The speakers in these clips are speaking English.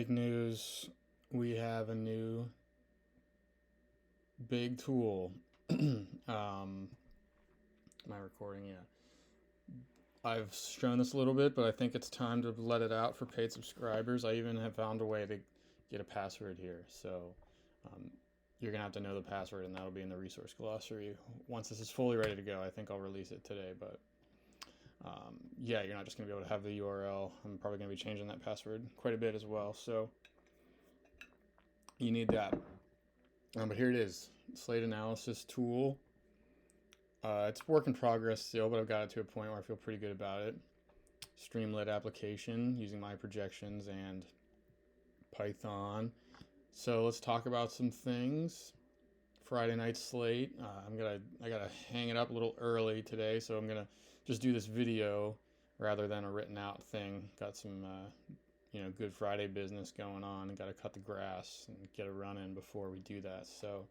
Big news, we have a new big tool. Am I recording? Yeah. I've shown this a little bit, but I think it's time to let it out for paid subscribers. I even have found a way to get a password here. So um, you're going to have to know the password, and that'll be in the resource glossary. Once this is fully ready to go, I think I'll release it today. But yeah, you're not just going to be able to have the URL. I'm probably going to be changing that password quite a bit as well. So you need that. But here it is, Slate analysis tool. It's work in progress still, but I've got it to a point where I feel pretty good about it. Streamlit application using my projections and Python. So let's talk about some things. Friday night slate. I gotta hang it up a little early today, so I'm gonna just do this video rather than a written out thing. Got some good Friday business going on, and got to cut the grass and get a run in before we do that. So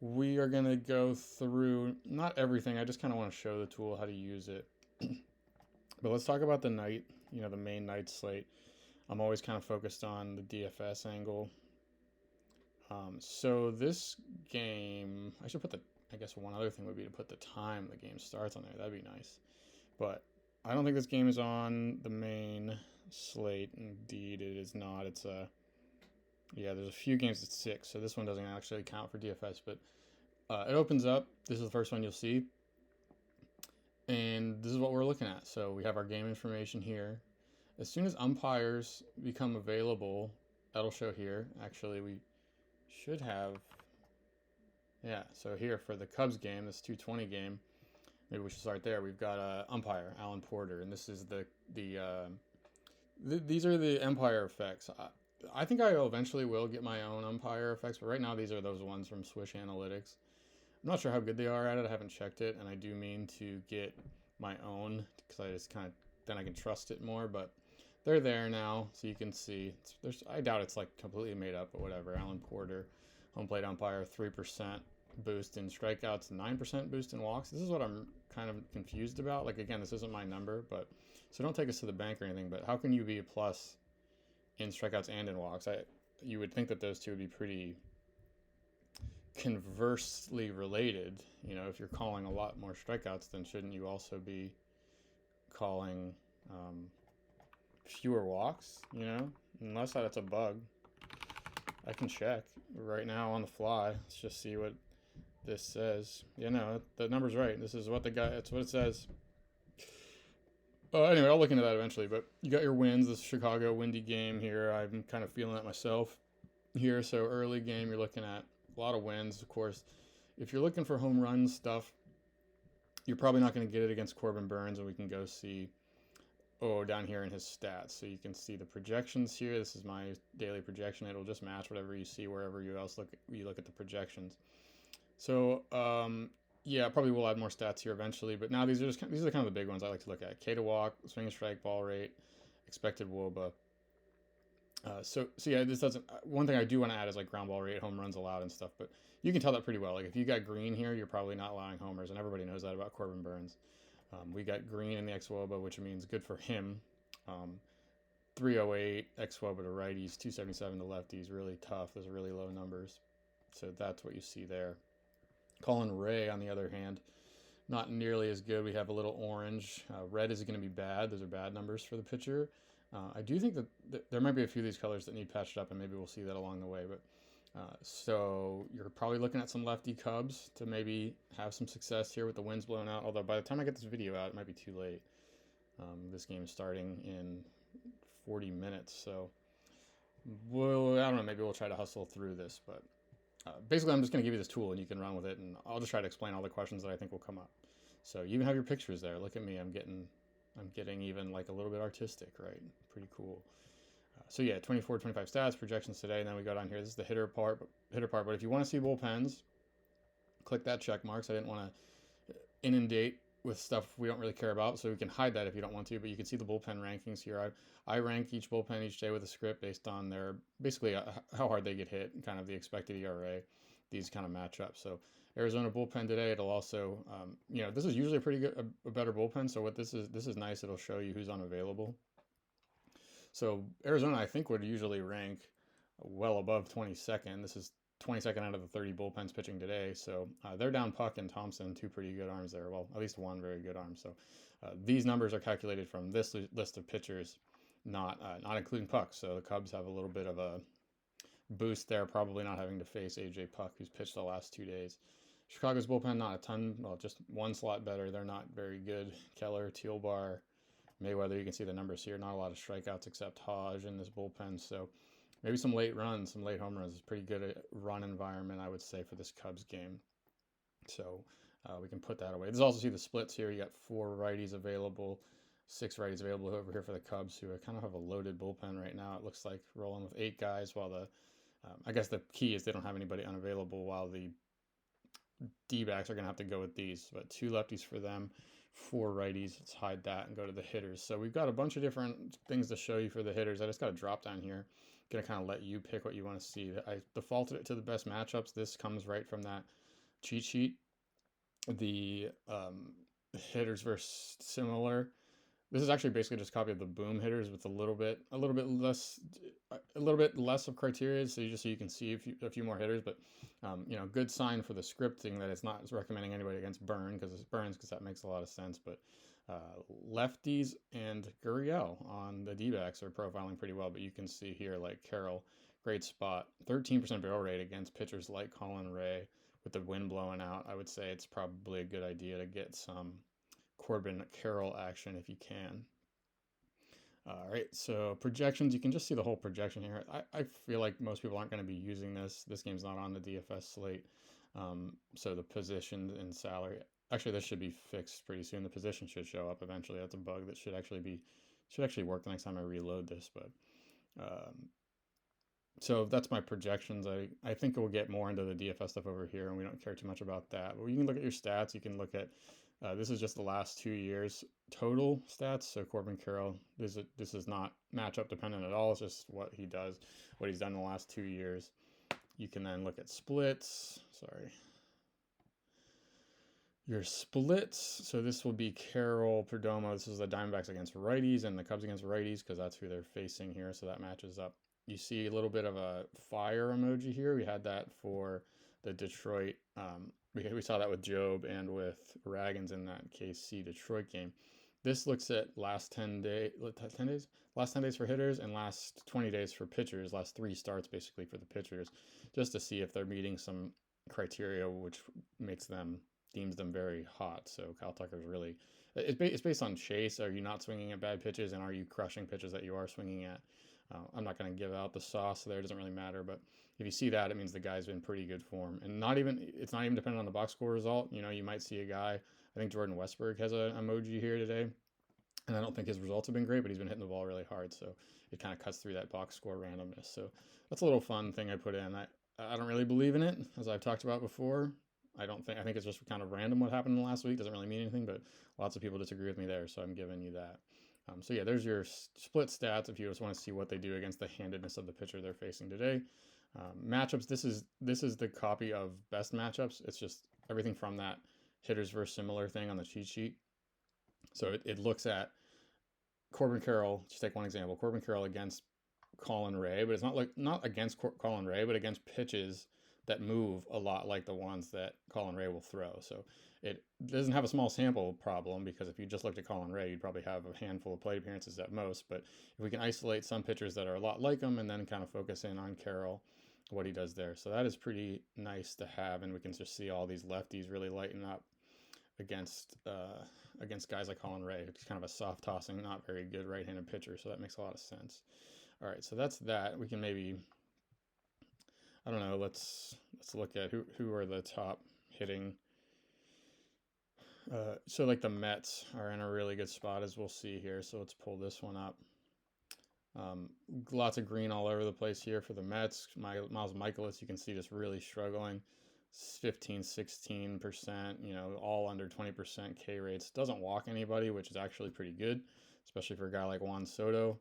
we are going to go through not everything. I just kind of want to show the tool, how to use it. But let's talk about the night, the main night slate. I'm always kind of focused on the DFS angle. So this game, I guess one other thing would be to put the time the game starts on there. That'd be nice. But I don't think this game is on the main slate. Indeed, it is not. There's a few games at 6, so this one doesn't actually count for DFS, but it opens up. This is the first one you'll see, and this is what we're looking at. So we have our game information here. As soon as umpires become available, that'll show here. Actually, we should have, so here for the Cubs game, this 220 game, maybe we should start there. We've got umpire, Alan Porter, and this is these are the umpire effects. I think I eventually will get my own umpire effects, but right now these are those ones from Swish Analytics. I'm not sure how good they are at it. I haven't checked it, and I do mean to get my own because I just then I can trust it more. But they're there now, so you can see. I doubt it's like completely made up, but whatever. Alan Porter, home plate umpire, 3% boost in strikeouts, 9% boost in walks. This is what I'm kind of confused about. Like again, this isn't my number, but so don't take us to the bank or anything. But how can you be a plus in strikeouts and in walks? You would think that those two would be pretty conversely related. If you're calling a lot more strikeouts, then shouldn't you also be calling fewer walks? Unless that's a bug. I can check right now on the fly. Let's just see what this says. The number's right. This is what that's what it says. Anyway, I'll look into that eventually, but you got your wins. This Chicago windy game here. I'm kind of feeling it myself here. So early game, you're looking at a lot of wins. Of course, if you're looking for home run stuff, you're probably not going to get it against Corbin Burns, and we can go see, down here in his stats. So you can see the projections here. This is my daily projection. It'll just match whatever you see wherever you look at the projections. So, probably we'll add more stats here eventually, but now these are kind of the big ones I like to look at. K to walk, swing and strike, ball rate, expected WOBA. This doesn't. One thing I do want to add is like ground ball rate, home runs allowed, and stuff. But you can tell that pretty well. Like if you got green here, you're probably not allowing homers, and everybody knows that about Corbin Burns. We got green in the xWOBA, which means good for him. 308 xWOBA to righties, 277 to lefties. Really tough. Those are really low numbers. So that's what you see there. Colin Ray, on the other hand, not nearly as good. We have a little orange. Red is going to be bad. Those are bad numbers for the pitcher. I do think that there might be a few of these colors that need patched up, and maybe we'll see that along the way. But so you're probably looking at some lefty Cubs to maybe have some success here with the winds blown out. Although by the time I get this video out, it might be too late. This game is starting in 40 minutes, so I don't know. Maybe we'll try to hustle through this, but basically, I'm just going to give you this tool, and you can run with it, and I'll just try to explain all the questions that I think will come up. So you even have your pictures there. Look at me. I'm getting even like a little bit artistic, right? Pretty cool. 24, 25 stats, projections today, and then we go down here. This is the hitter part. But if you want to see bullpens, click that check marks. I didn't want to inundate with stuff we don't really care about, so we can hide that if you don't want to. But you can see the bullpen rankings here. I rank each bullpen each day with a script based on their basically how hard they get hit and kind of the expected ERA. These kind of match up. So Arizona bullpen today, it'll also, this is usually a pretty good, a better bullpen. So what this is nice. It'll show you who's unavailable. So Arizona, I think, would usually rank well above 22nd. This is 22nd out of the 30 bullpens pitching today. So they're down Puck and Thompson, two pretty good arms there. Well, at least one very good arm. So these numbers are calculated from this list of pitchers, not including Puck. So the Cubs have a little bit of a boost there, probably not having to face AJ Puck, who's pitched the last 2 days. Chicago's bullpen, not a ton, well, just one slot better. They're not very good. Keller, Tealbar, Mayweather, you can see the numbers here. Not a lot of strikeouts except Hodge in this bullpen. So maybe some late runs, some late home runs. It's pretty good run environment, I would say, for this Cubs game. So we can put that away. There's also see the splits here. You got 4 righties available, 6 righties available over here for the Cubs, who kind of have a loaded bullpen right now. It looks like rolling with 8 guys, while I guess the key is they don't have anybody unavailable, while the D-backs are going to have to go with these. But 2 lefties for them, 4 righties. Let's hide that and go to the hitters. So we've got a bunch of different things to show you for the hitters. I just got a drop down here. Going to kind of let you pick what you want to see. I defaulted it to the best matchups. This comes right from that cheat sheet. The hitters versus similar. This is actually basically just a copy of the boom hitters with a little bit less of criteria, so you can see a few more hitters. But good sign for the scripting that it's not recommending anybody against Burns, because that makes a lot of sense. But lefties and Gurriel on the D-backs are profiling pretty well. But you can see here, like Carroll, great spot, 13% barrel rate against pitchers like Colin Ray. With the wind blowing out, I would say it's probably a good idea to get some Corbin Carroll action if you can. All right, so projections, you can just see the whole projection here. I feel like most people aren't going to be using this. This game's not on the DFS slate. So the position and salary, actually this should be fixed pretty soon. The position should show up eventually. That's a bug that should actually work the next time I reload this. But so that's my projections. I think we'll get more into the DFS stuff over here, and we don't care too much about that. But you can look at your stats. You can look at this is just the last 2 years total stats. So Corbin Carroll, this is not matchup dependent at all. It's just what he does, what he's done in the last 2 years. You can then look at splits. Sorry. Your splits. So this will be Carroll, Perdomo. This is the Diamondbacks against righties and the Cubs against righties, because that's who they're facing here. So that matches up. You see a little bit of a fire emoji here. We had that for the Detroit. We saw that with Job and with Raggins in that KC Detroit game. This looks at last 10 days for hitters and last 20 days for pitchers, last 3 starts basically for the pitchers, just to see if they're meeting some criteria which deems them very hot. So Kyle Tucker's really, it's based on chase. Are you not swinging at bad pitches, and are you crushing pitches that you are swinging at? I'm not going to give out the sauce there. It doesn't really matter. But if you see that, it means the guy's in pretty good form. And it's not even dependent on the box score result. You might see a guy, I think Jordan Westberg has an emoji here today. And I don't think his results have been great, but he's been hitting the ball really hard. So it kind of cuts through that box score randomness. So that's a little fun thing I put in. I don't really believe in it, as I've talked about before. I think it's just kind of random what happened in the last week. Doesn't really mean anything, but lots of people disagree with me there. So I'm giving you that. So yeah, there's your split stats if you just want to see what they do against the handedness of the pitcher they're facing today. Matchups, this is the copy of best matchups. It's just everything from that hitters versus similar thing on the cheat sheet. So it looks at Corbin Carroll, just take one example, Corbin Carroll against Colin Ray, but it's not against Colin Ray, but against pitches that move a lot like the ones that Colin Ray will throw. So it doesn't have a small sample problem, because if you just looked at Colin Ray, you'd probably have a handful of plate appearances at most. But if we can isolate some pitchers that are a lot like him and then kind of focus in on Carroll, what he does there. So that is pretty nice to have, and we can just see all these lefties really lighten up against guys like Colin Ray, who's kind of a soft tossing, not very good right-handed pitcher. So that makes a lot of sense. All right, so that's that. We can maybe, I don't know, let's look at who are the top hitting. So like the Mets are in a really good spot, as we'll see here. So let's pull this one up. Lots of green all over the place here for the Mets. Miles Michaelis, you can see, just really struggling. 15-16%, all under 20% K rates. Doesn't walk anybody, which is actually pretty good, especially for a guy like Juan Soto.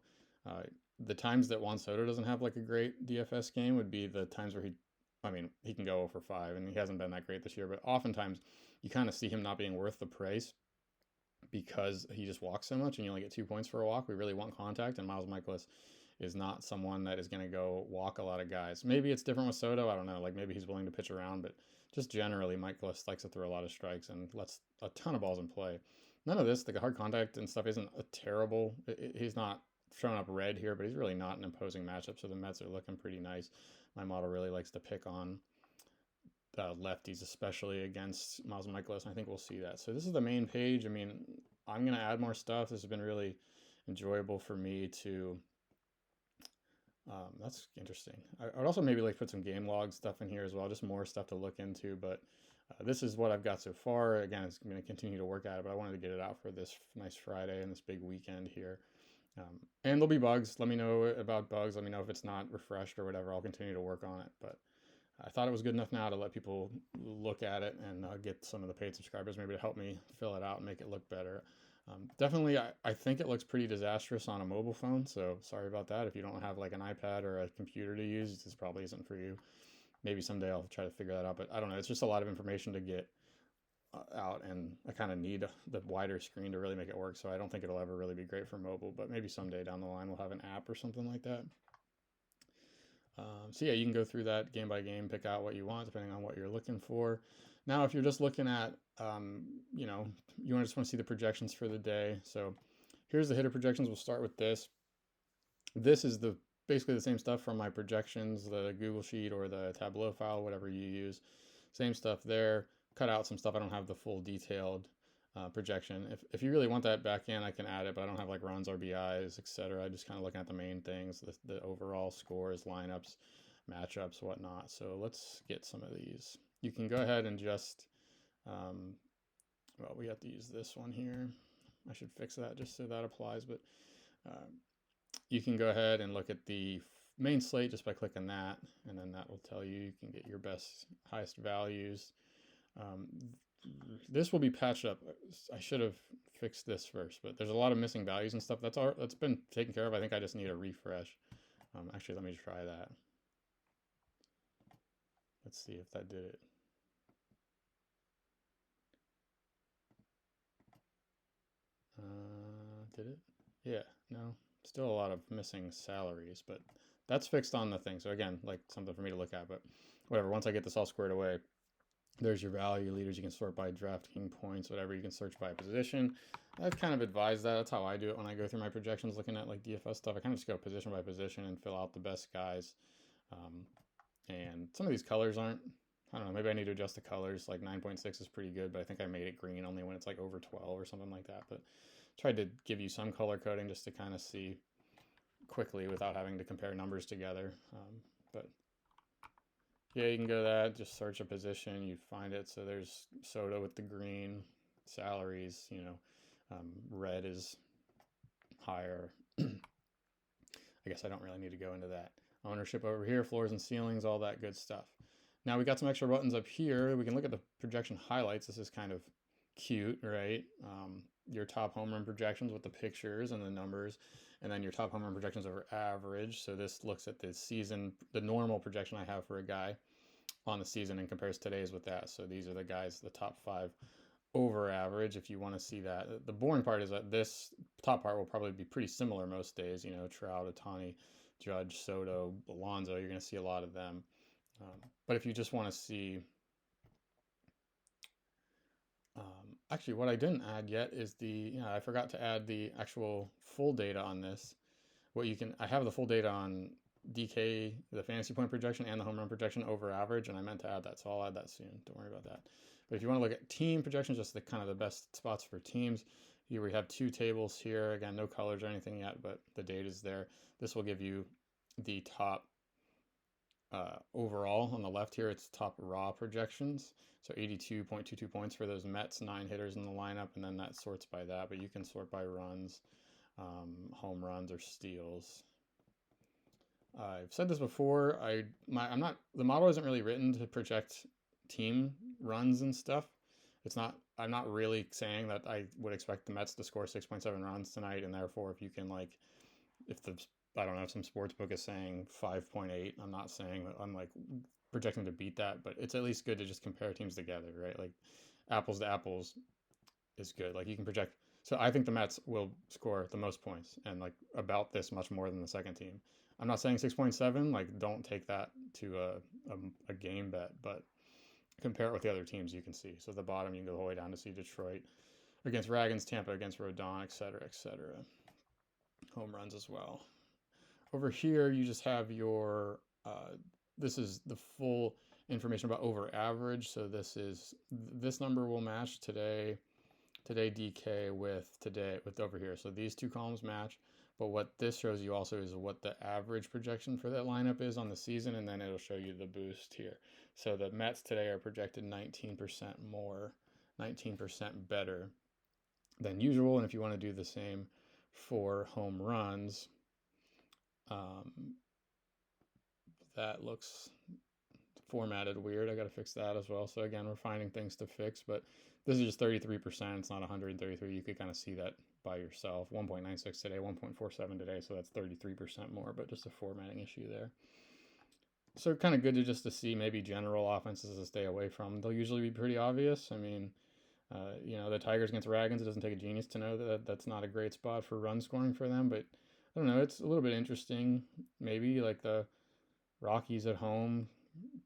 The times that Juan Soto doesn't have like a great DFS game would be the times where he can go 0-for-5, and he hasn't been that great this year, but oftentimes you kind of see him not being worth the price because he just walks so much and you only get 2 points for a walk. We really want contact, and Miles Michaelis is not someone that is going to go walk a lot of guys. Maybe it's different with Soto. I don't know. Like maybe he's willing to pitch around, but just generally, Michaelis likes to throw a lot of strikes and lets a ton of balls in play. None of this, the hard contact and stuff, isn't a terrible. He's not showing up red here, but he's really not an imposing matchup. So the Mets are looking pretty nice. My model really likes to pick on lefties, especially against Miles Michaelis. And I think we'll see that. So this is the main page. I mean, I'm going to add more stuff. This has been really enjoyable for me to. That's interesting. I would also maybe like put some game log stuff in here as well, just more stuff to look into. But this is what I've got so far. Again, it's going to continue to work at it, but I wanted to get it out for this nice Friday and this big weekend here. And there'll be bugs. Let me know about bugs. Let me know if it's not refreshed or whatever. I'll continue to work on it. But I thought it was good enough now to let people look at it and get some of the paid subscribers maybe to help me fill it out and make it look better. Definitely, I think it looks pretty disastrous on a mobile phone, so sorry about that. If you don't have like an iPad or a computer to use, this probably isn't for you. Maybe someday I'll try to figure that out, but I don't know. It's just a lot of information to get out, and I kind of need the wider screen to really make it work, so I don't think it'll ever really be great for mobile, but maybe someday down the line we'll have an app or something like that. So yeah, you can go through that game by game, pick out what you want depending on what you're looking for. Now, if you're just looking at, you just want to see the projections for the day. So here's the hitter projections. We'll start with this. This is basically the same stuff from my projections, the Google Sheet or the Tableau file, whatever you use. Same stuff there. Cut out some stuff. I don't have the full detailed projection. If you really want that back in, I can add it, but I don't have like runs, RBIs, etc. I'm just kind of looking at the main things, the overall scores, lineups, matchups, whatnot. So let's get some of these. You can go ahead and just, we have to use this one here. I should fix that just so that applies, but you can go ahead and look at the main slate just by clicking that, and then that will tell you can get your highest values. This will be patched up. I should have fixed this first, but there's a lot of missing values and stuff. That's been taken care of. I think I just need a refresh. Actually, let me try that. Let's see if that did it. Did it? Yeah, no. Still a lot of missing salaries, but that's fixed on the thing. So again, like something for me to look at, but whatever. Once I get this all squared away, there's your value leaders. You can sort by DraftKings points, whatever. You can search by position. I've kind of advised that. That's how I do it when I go through my projections, looking at like DFS stuff. I kind of just go position by position and fill out the best guys. And some of these colors aren't, I don't know, maybe I need to adjust the colors. Like 9.6 is pretty good, but I think I made it green only when it's like over 12 or something like that. But tried to give you some color coding just to kind of see quickly without having to compare numbers together. But yeah, you can go to that, just search a position, you find it. So there's Soto with the green, salaries, red is higher. I guess I don't really need to go into that. Ownership over here, floors and ceilings, all that good stuff. Now we got some extra buttons up here. We can look at the projection highlights. This is kind of cute, right? Your top home run projections with the pictures and the numbers, and then your top home run projections over average. So this looks at the season, the normal projection I have for a guy on the season, and compares today's with that. So these are the guys, the top 5 over average, if you want to see that. The boring part is that this top part will probably be pretty similar most days. Trout, Ohtani, Judge, Soto, Alonso, you're going to see a lot of them. But if you just want to see, actually what I didn't add yet is I forgot to add the actual full data on this. I have the full data on DK, the fantasy point projection, and the home run projection over average, and I meant to add that, so I'll add that soon. Don't worry about that. But if you want to look at team projections, just the kind of the best spots for teams, here we have 2 tables here. Again, no colors or anything yet, but the data is there. This will give you the top overall. On the left here, it's top raw projections. So 82.22 points for those Mets 9 hitters in the lineup, and then that sorts by that. But you can sort by runs, home runs, or steals. I've said this before. The model isn't really written to project team runs and stuff. I'm not really saying that I would expect the Mets to score 6.7 runs tonight, and therefore I don't know if some sports book is saying 5.8. I'm not saying that I'm like projecting to beat that, but it's at least good to just compare teams together, right? Like apples to apples is good. Like you can project So I think the Mets will score the most points and like about this much more than the second team. I'm not saying 6.7. Like, don't take that to a game bet, but compare it with the other teams you can see. So the bottom, you can go all the way down to see Detroit against Ragans, Tampa against Rodon, et cetera, et cetera. Home runs as well. Over here, you just have your, this is the full information about over average. So this number will match today DK with over here. So these two columns match. But what this shows you also is what the average projection for that lineup is on the season, and then it'll show you the boost here. So the Mets today are projected 19% more, 19% better than usual. And if you want to do the same for home runs, that looks formatted weird. I got to fix that as well. So again, we're finding things to fix, but this is just 33%. It's not 133. You could kind of see that by yourself. 1.96 today, 1.47 today. So that's 33% more, but just a formatting issue there. So kind of good to see maybe general offenses to stay away from. They'll usually be pretty obvious. I mean, the Tigers against Dragons, it doesn't take a genius to know that that's not a great spot for run scoring for them, but I don't know. It's a little bit interesting. Maybe like the Rockies at home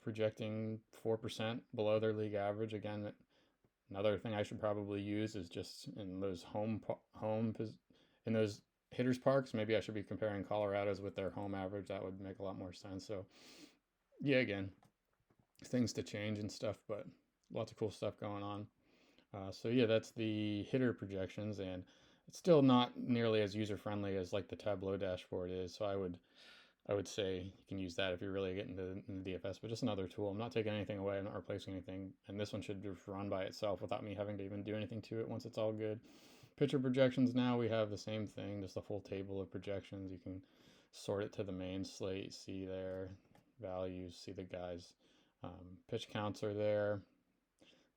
projecting 4% below their league average. Again, another thing I should probably use is just in those in those hitters parks. Maybe I should be comparing Colorado's with their home average. That would make a lot more sense. So yeah, again, things to change and stuff, but lots of cool stuff going on. So yeah, that's the hitter projections, and it's still not nearly as user friendly as like the Tableau dashboard is. So I would say you can use that if you're really getting into DFS, but just another tool. I'm not taking anything away. I'm not replacing anything. And this one should just run by itself without me having to even do anything to it once it's all good. Pitcher projections, now we have the same thing, just a full table of projections. You can sort it to the main slate, see their values, see the guys. Pitch counts are there.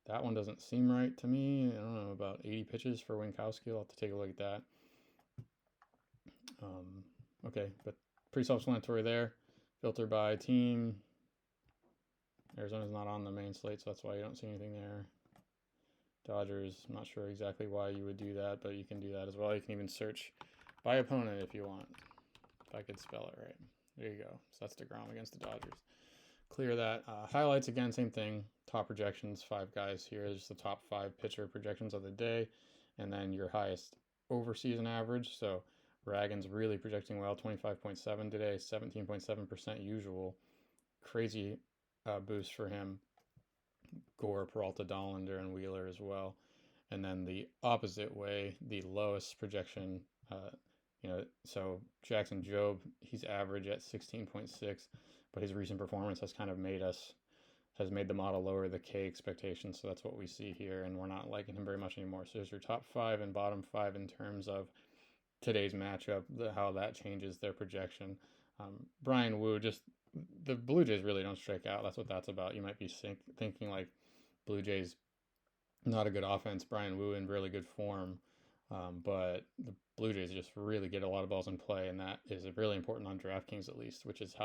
That one doesn't seem right to me. I don't know, about 80 pitches for Winkowski. I'll have to take a look at that. Okay, but pretty self-explanatory there. Filter by team. Arizona's not on the main slate, so that's why you don't see anything there. Dodgers, I'm not sure exactly why you would do that, but you can do that as well. You can even search by opponent if you want. If I could spell it right. There you go. So that's DeGrom against the Dodgers. Clear that. Highlights, again, same thing. Top projections, 5 guys here. Is the top 5 pitcher projections of the day. And then your highest over season average. So Ragans really projecting well, 25.7 today, 17.7% usual. Crazy boost for him. Gore, Peralta, Dollander, and Wheeler as well. And then the opposite way, the lowest projection, so Jackson Jobe, he's average at 16.6, but his recent performance has kind of made the model lower the K expectations. So that's what we see here, and we're not liking him very much anymore. So there's your top 5 and bottom 5 in terms of today's matchup, how that changes their projection. Brian Wu, just the Blue Jays really don't strike out. That's what that's about. You might be thinking like Blue Jays, not a good offense. Brian Wu in really good form, but the Blue Jays just really get a lot of balls in play, and that is really important on DraftKings at least, which is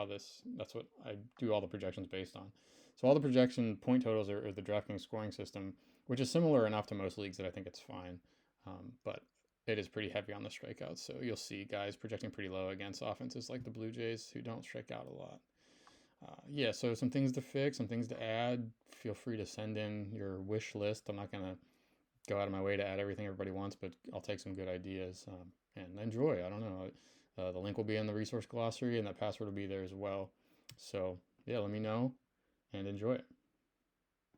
that's what I do all the projections based on. So all the projection point totals are the DraftKings scoring system, which is similar enough to most leagues that I think it's fine, but it is pretty heavy on the strikeouts. So you'll see guys projecting pretty low against offenses like the Blue Jays who don't strike out a lot. So some things to fix, some things to add. Feel free to send in your wish list. I'm not going to go out of my way to add everything everybody wants, but I'll take some good ideas and enjoy. I don't know. The link will be in the resource glossary, and that password will be there as well. So, yeah, let me know and enjoy it.